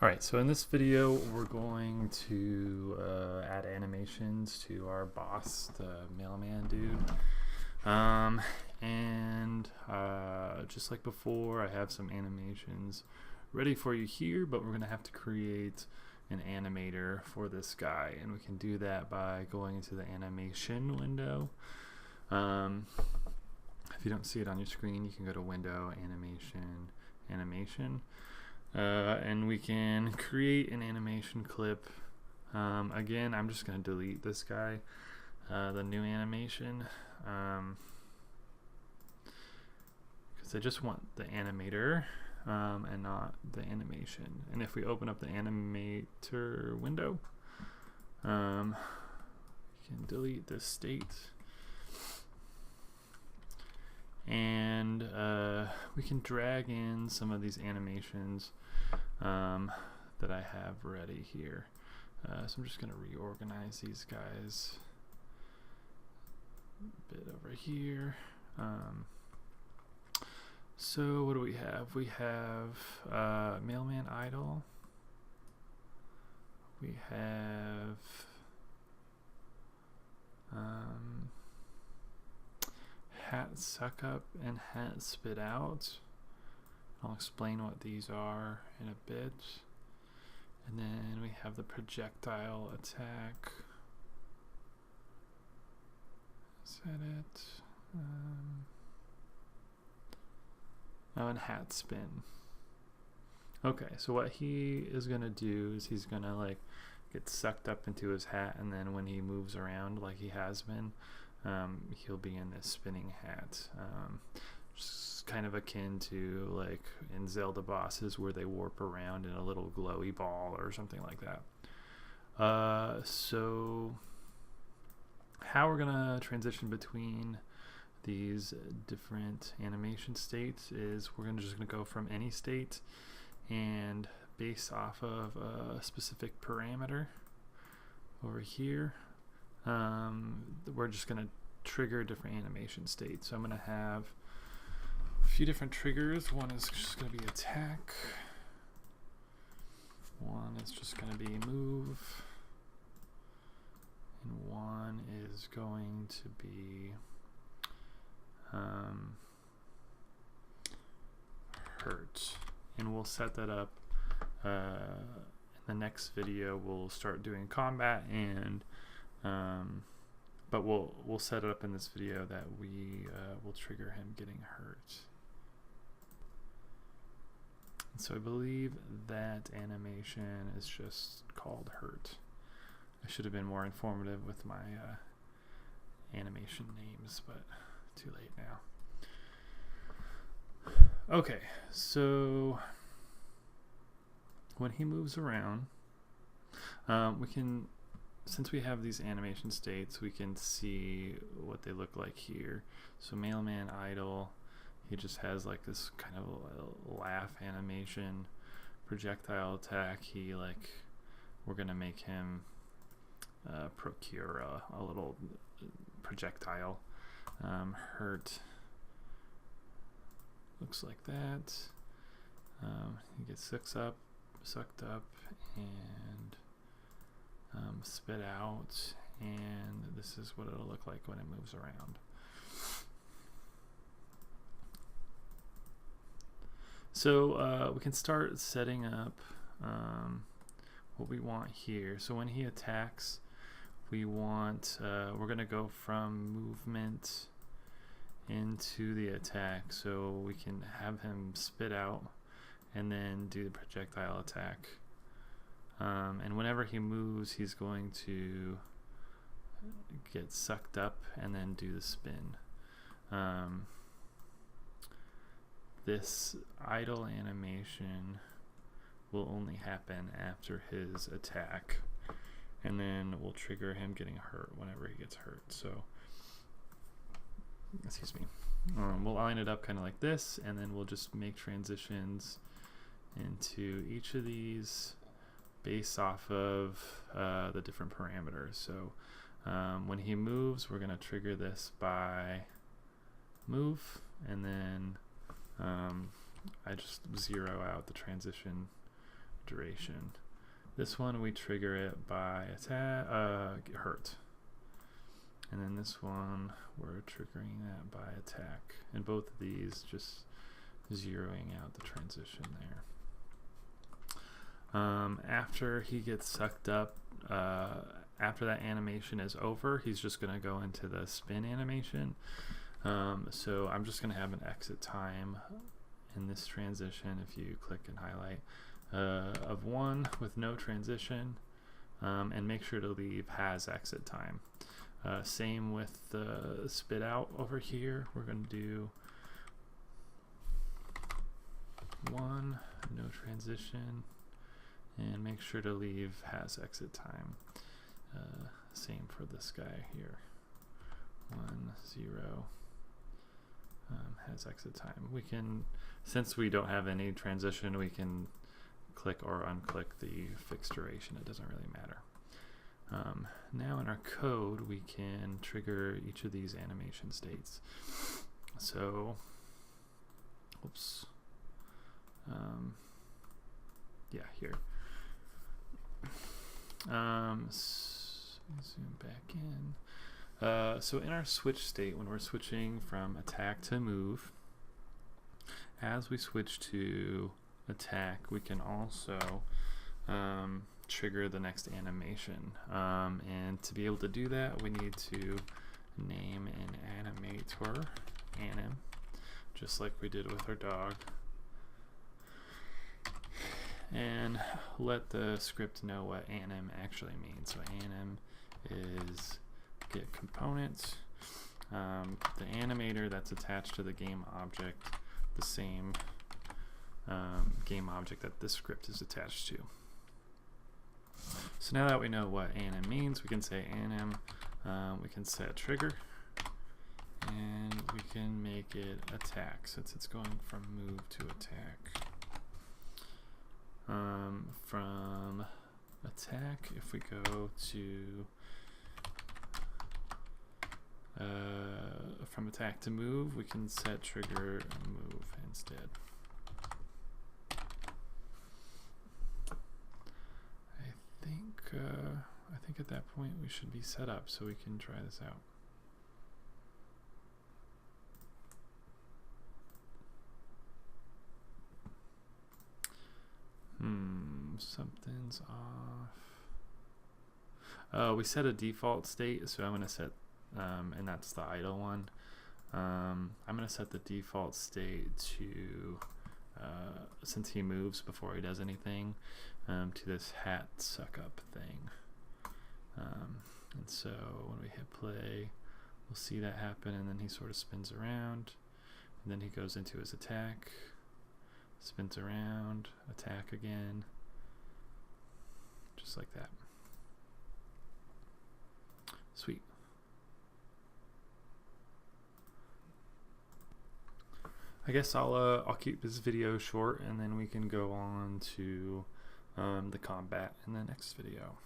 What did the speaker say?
Alright, so in this video we're going to add animations to our boss, the mailman dude. Just like before, I have some animations ready for you here, but we're going to have to create an animator for this guy, and we can do that by going into the animation window. If you don't see it on your screen, you can go to Window, Animation, Animation. And we can create an animation clip. Again, I'm just going to delete this guy, the new animation, because I just want the animator and not the animation. And if we open up the animator window, we can delete this state. And we can drag in some of these animations that I have ready here. So I'm just going to reorganize these guys a bit over here. So what do we have? We have Mailman Idle. We have Hat Suck Up and Hat Spit Out. I'll explain what these are in a bit. And then we have the Projectile Attack. Is that it? Oh, and Hat Spin. Okay, so what he is going to do is he's going to like get sucked up into his hat, and then when he moves around like he has been, he'll be in this spinning hat. Just kind of akin to like in Zelda bosses where they warp around in a little glowy ball or something like that. So how we're gonna transition between these different animation states is we're just gonna go from any state and based off of a specific parameter over here, we're just going to trigger different animation states. So I'm going to have a few different triggers. One is just going to be attack. One is just going to be move. And one is going to be hurt. And we'll set that up. In the next video we'll start doing combat, and but we'll set it up in this video that we will trigger him getting hurt. And so I believe that animation is just called hurt. I should have been more informative with my animation names, but too late now. Okay, so when he moves around, we can, since we have these animation states, we can see what they look like here. So Mailman Idle, he just has like this kind of a laugh animation. Projectile Attack, he like, we're gonna make him procure a little projectile. Hurt looks like that. He gets sucked up and spit out, and this is what it'll look like when it moves around. So we can start setting up what we want here. So when he attacks, we want we're gonna go from movement into the attack, so we can have him spit out and then do the projectile attack. And whenever he moves, he's going to get sucked up and then do the spin. This idle animation will only happen after his attack, and then we'll trigger him getting hurt whenever he gets hurt. So, excuse me. We'll line it up kind of like this, and then we'll just make transitions into each of these based off of the different parameters. So when he moves, we're going to trigger this by move, and then I just zero out the transition duration. This one we trigger it by attack, hurt. And then this one we're triggering that by attack. And both of these just zeroing out the transition there. After he gets sucked up, after that animation is over, he's just going to go into the spin animation. So I'm just going to have an exit time in this transition, if you click and highlight, of 1 with no transition, and make sure to leave has exit time. Same with the spit out over here. We're going to do 1, no transition, and make sure to leave has exit time. Same for this guy here. 1, 0, has exit time. We can, since we don't have any transition, we can click or unclick the fixed duration. It doesn't really matter. Now in our code, we can trigger each of these animation states. So, oops. Yeah, here. Zoom back in. So in our switch state, when we're switching from attack to move, as we switch to attack, we can also trigger the next animation. And to be able to do that, we need to name an animator, anim, just like we did with our dog. And let the script know what anim actually means. So anim is get component, the animator that's attached to the game object, the same game object that this script is attached to. So now that we know what anim means, we can say anim, we can set trigger, and we can make it attack since it's going from move to attack. From attack, if we go to from attack to move, we can set trigger and move instead. I think at that point we should be set up so we can try this out. Something's off. We set a default state, so I'm going to set, and that's the idle one. I'm going to set the default state to, since he moves before he does anything, to this hat suck up thing. And so when we hit play, we'll see that happen, and then he sort of spins around, and then he goes into his attack, spins around, attack again, just like that. Sweet. I guess I'll keep this video short, and then we can go on to the combat in the next video.